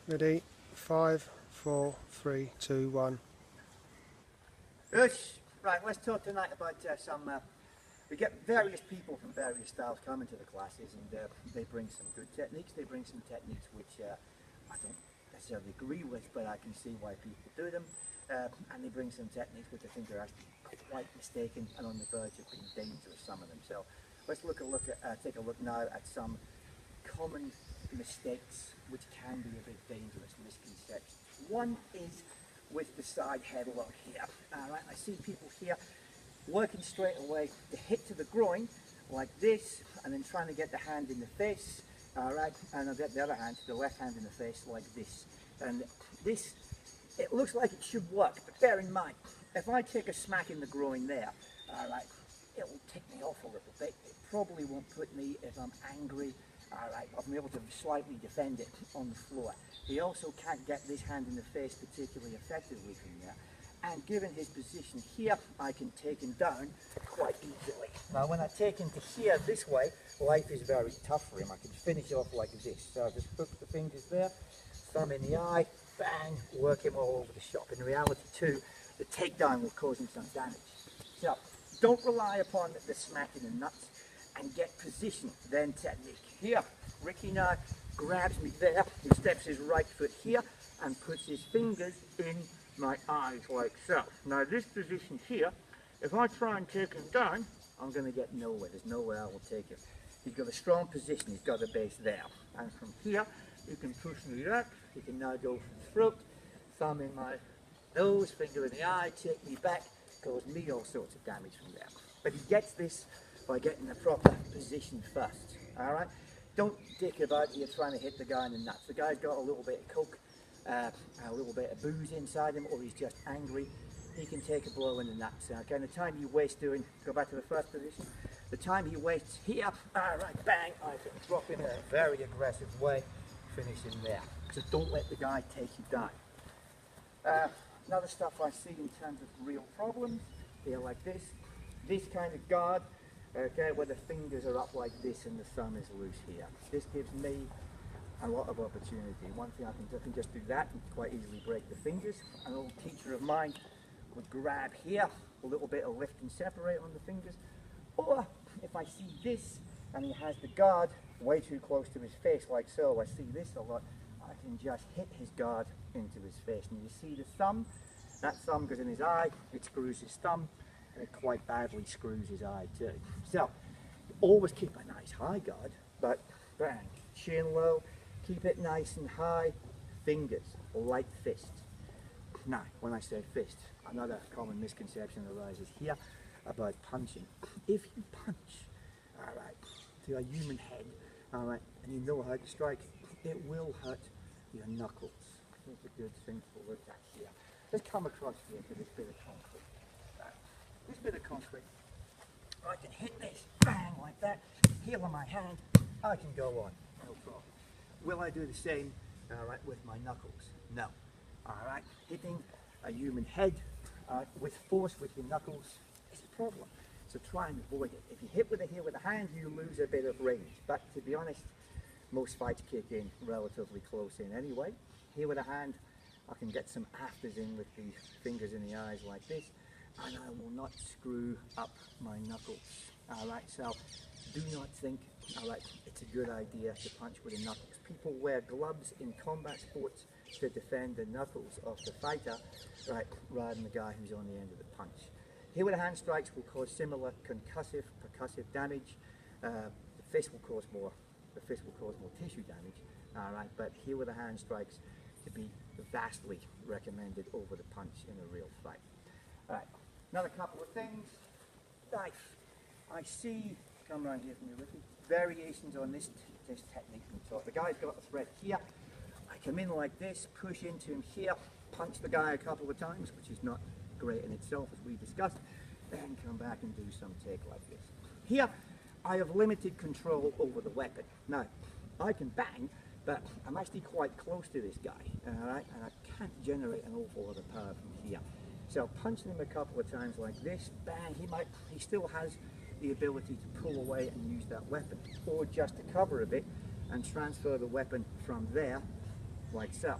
Ready? 5, 4, 3, 2, 1. Yes. Right, let's talk tonight about we get various people from various styles coming to the classes, and they bring some good techniques, they bring some techniques which I don't necessarily agree with, but I can see why people do them, and they bring some techniques which I think are actually quite mistaken and on the verge of being dangerous, some of them. So let's take a look now at some common mistakes which can be a bit dangerous, misconceptions. One is with the side headlock here. Alright, I see people here working straight away to hit to the groin like this, and then trying to get the hand in the face, alright, and I'll get the other hand, the left hand in the face like this. And this, it looks like it should work, but bear in mind, if I take a smack in the groin there, alright, it will tick me off a little bit. It probably won't put me, if I'm angry, alright, I'll be able to slightly defend it on the floor. He also can't get this hand in the face particularly effectively from there. And given his position here, I can take him down quite easily. Now when I take him to here this way, life is very tough for him. I can finish off like this. So I just hook the fingers there, thumb in the eye, bang, work him all over the shop. In reality too, the takedown will cause him some damage. So don't rely upon the smack in the nuts, and get position, then technique. Here, Ricky now grabs me there, he steps his right foot here and puts his fingers in my eyes like so. Now this position here, if I try and take him down, I'm going to get nowhere. There's nowhere I will take him. He's got a strong position, he's got a base there. And from here, you can push me up, you can now go for the throat, thumb in my nose, finger in the eye, take me back, cause me all sorts of damage from there. But he gets this by getting the proper position first, alright? Don't dick about here trying to hit the guy in the nuts. The guy's got a little bit of coke, a little bit of booze inside him, or he's just angry. He can take a blow in the nuts. Okay, and the time you waste doing, go back to the first position, the time he wastes here, alright, bang, I can drop him in a very aggressive way, finish him there. So don't let the guy take you down. Another stuff I see in terms of real problems, here like this kind of guard, okay, where the fingers are up like this and the thumb is loose here. This gives me a lot of opportunity. One thing I can just do that and quite easily break the fingers. An old teacher of mine would grab here, a little bit of lift and separate on the fingers. Or if I see this and he has the guard way too close to his face like so, I see this a lot, I can just hit his guard into his face. And you see the thumb, that thumb goes in his eye, it screws his thumb, and it quite badly screws his eye too. So, always keep a nice high guard, but bang, chin low, keep it nice and high, fingers, like fists. Now, when I say fist, another common misconception arises here about punching. If you punch, alright, to a human head, alright, and you know how to strike, it will hurt your knuckles. Here's a good thing to look at here. Let's come across here to this bit of concrete. This bit of concrete, I can hit this, bang, like that, heel of my hand, I can go on, no problem. Will I do the same, alright, with my knuckles? No. Alright, hitting a human head with force with your knuckles is a problem. So try and avoid it. If you hit with the heel with the hand, you lose a bit of range. But to be honest, most fights kick in relatively close in anyway. Here with a hand, I can get some afters in with the fingers in the eyes like this, and I will not screw up my knuckles. Alright, so do not think, alright, it's a good idea to punch with the knuckles. People wear gloves in combat sports to defend the knuckles of the fighter, right, rather than the guy who's on the end of the punch. Here with the hand strikes will cause similar concussive, percussive damage. The fist will cause more tissue damage, alright, but here with the hand strikes to be vastly recommended over the punch in a real fight. Alright, another couple of things. Knife. I see, come around here for me, Ricky, variations on this technique from the top. The guy's got the thread here. I come in like this, push into him here, punch the guy a couple of times, which is not great in itself as we discussed, then come back and do some take like this. Here, I have limited control over the weapon. Now, I can bang, but I'm actually quite close to this guy, alright, and I can't generate an awful lot of power from here. So punching him a couple of times like this, bang, he still has the ability to pull away and use that weapon, or just to cover a bit and transfer the weapon from there like so. I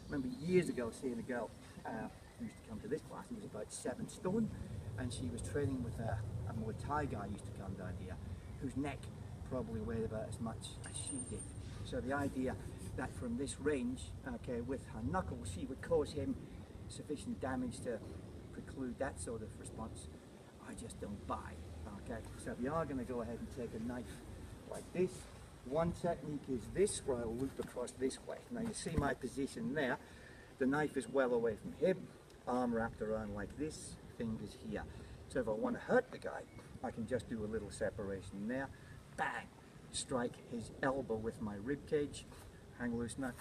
remember years ago seeing a girl who used to come to this class. He was about 7 stone, and she was training with a Muay Thai guy who used to come down here, whose neck probably weighed about as much as she did. So the idea that from this range, okay, with her knuckles, she would cause him sufficient damage to preclude that sort of response, I just don't buy. Okay, so if you are going to go ahead and take a knife like this, one technique is this, where I'll loop across this way. Now you see my position there. The knife is well away from him, arm wrapped around like this, fingers here. So if I want to hurt the guy, I can just do a little separation there, bang, strike his elbow with my rib cage, hang loose now.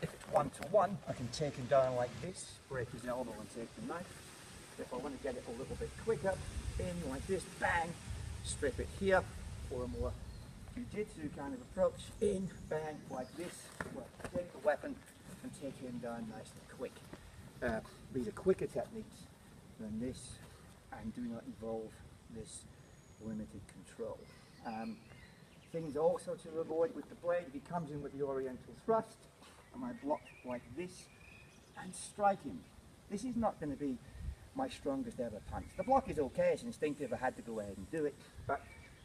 If it's 1-to-1, I can take him down like this, break his elbow and take the knife. If I want to get it a little bit quicker, in like this, bang, strip it here, or a more jiu-jitsu kind of approach, in, bang, like this, well, take the weapon and take him down nice and quick. These are quicker techniques than this, and do not involve this limited control. Things also to avoid with the blade, if he comes in with the oriental thrust, and I block like this, and strike him. This is not going to be my strongest ever punch. The block is okay, it's instinctive, I had to go ahead and do it, but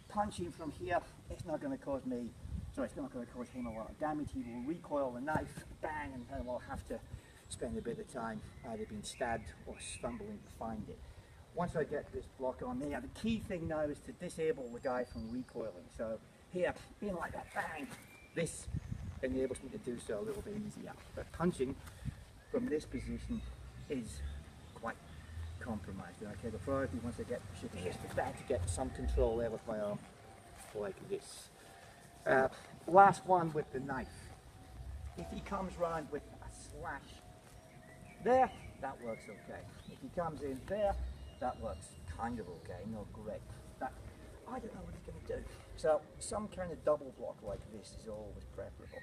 punching from here, it's not going to cause me, it's not going to cause him a lot of damage. He will recoil the knife, bang, and then I'll have to spend a bit of time either being stabbed or stumbling to find it. Once I get this block on there, the key thing now is to disable the guy from recoiling. So here, being like that, bang, this enables me to do so a little bit easier. But punching from this position is quite compromised. Okay, the priority once I get should be just to get some control there with my arm, like this. Last one with the knife. If he comes round with a slash there, that works okay. If he comes in there, that works kind of okay, not great. But I don't know what he's going to do. So some kind of double block like this is always preferable.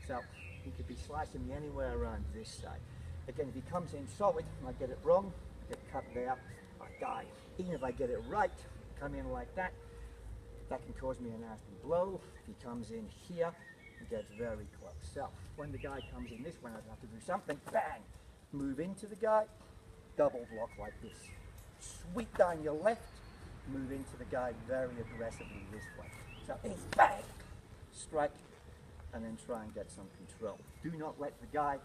So he could be slashing me anywhere around this side. Again, if he comes in solid and I get it wrong, I get cut there, I die. Even if I get it right, come in like that, that can cause me a nasty blow. If he comes in here, he gets very close. So when the guy comes in this way, I'd have to do something, bang, move into the guy, double block like this. Sweep down your left, move into the guy very aggressively this way. So it's bang, strike, and then try and get some control. Do not let the guy,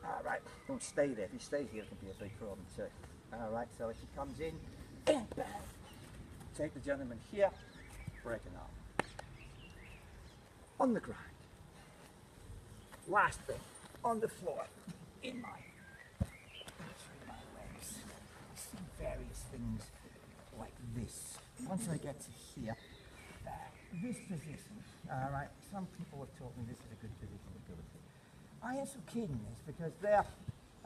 alright, don't stay there. If he stays here, it can be a big problem too. Alright, so if he comes in, bang, bang, take the gentleman here, break an arm. On the ground. Last thing, on the floor, in my legs. See various things like this. Once I get to here, this position, alright, some people have told me this is a good position to go to. I am so kidding this because there,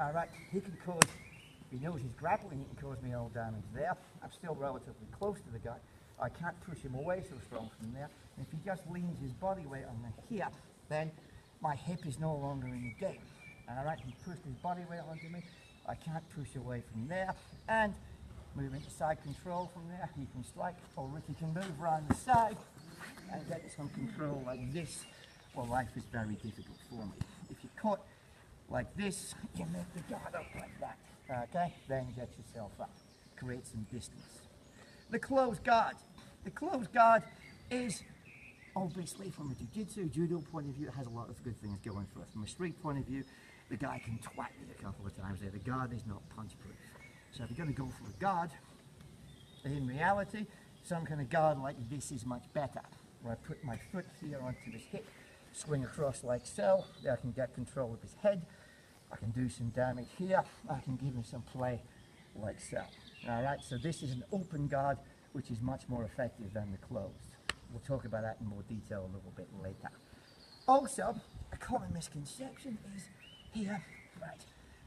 alright, he can cause, if he knows he's grappling, he can cause me all damage there. I'm still relatively close to the guy. I can't push him away so strong from there. And if he just leans his body weight on here, then my hip is no longer in the game. Alright, he pushed his body weight onto me. I can't push away from there. And move into side control from there. He can strike, or Ricky can move around the side and get some control like this. Well, life is very difficult for me. If you're caught like this, you make the guard up like that. Okay? Then get yourself up. Create some distance. The closed guard. The closed guard is obviously from a jiu-jitsu, judo point of view, it has a lot of good things going for it. From a street point of view, the guy can twat me a couple of times there. The guard is not punch proof. So if you're going to go for a guard, in reality, some kind of guard like this is much better. Where I put my foot here onto his hip, swing across like so, there I can get control of his head. I can do some damage here. I can give him some play like so. Alright, so this is an open guard, which is much more effective than the closed. We'll talk about that in more detail a little bit later. Also, a common misconception is here, right,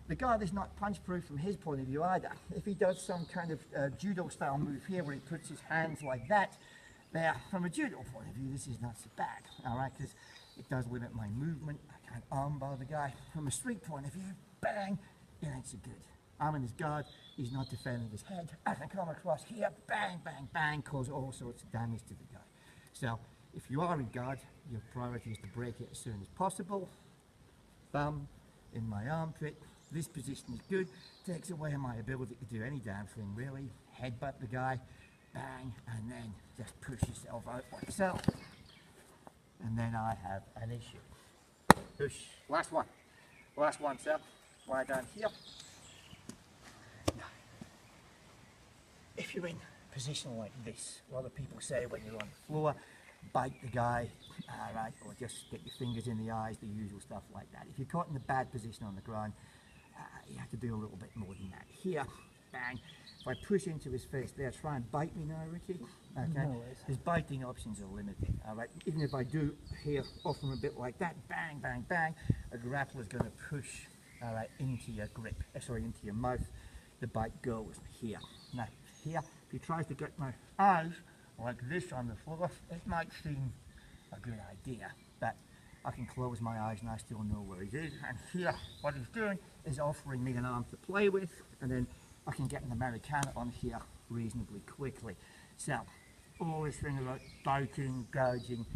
the guard is not punch proof from his point of view either. If he does some kind of judo style move here where he puts his hands like that, there, from a judo point of view, this is not so bad, alright, because it does limit my movement. I can't armbar the guy. From a street point of view, bang, it ain't so good. I'm in his guard, he's not defending his head. I can come across here, bang, bang, bang, cause all sorts of damage to the guy. So, if you are in guard, your priority is to break it as soon as possible. thumb in my armpit. This position is good, takes away my ability to do any damn thing really. Headbutt the guy, bang, and then just push yourself out like so. And then I have an issue. Push. Last one, sir. Lie down here. Now, if you're in a position like this, a lot of people say when you're on the floor, bite the guy, alright, or just get your fingers in the eyes, the usual stuff like that. If you're caught in a bad position on the ground, you have to do a little bit more than that. Here, bang. If I push into his face there, try and bite me now, Ricky. Okay. No, his biting options are limited. All right. Even if I do here, often a bit like that, bang, bang, bang, a grappler is going to push, all right, into your grip. Sorry, into your mouth. The bite goes here. Now, here, if he tries to get my eyes like this on the floor, it might seem a good idea, but I can close my eyes and I still know where he is. And here, what he's doing is offering me an arm to play with, and then I can get an Americana on here reasonably quickly. So, all this thing about biting, gouging,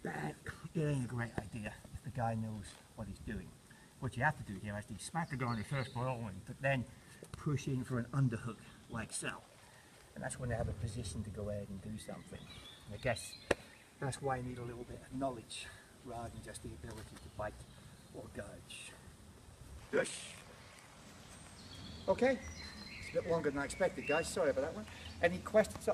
that it ain't a great idea if the guy knows what he's doing. What you have to do here is to smack the guy in the first by all means, but then push in for an underhook, like so. And that's when they have a position to go ahead and do something. And I guess that's why you need a little bit of knowledge rather than just the ability to bite or gouge. Yes. Okay, it's a bit longer than I expected, guys. Sorry about that one. Any questions?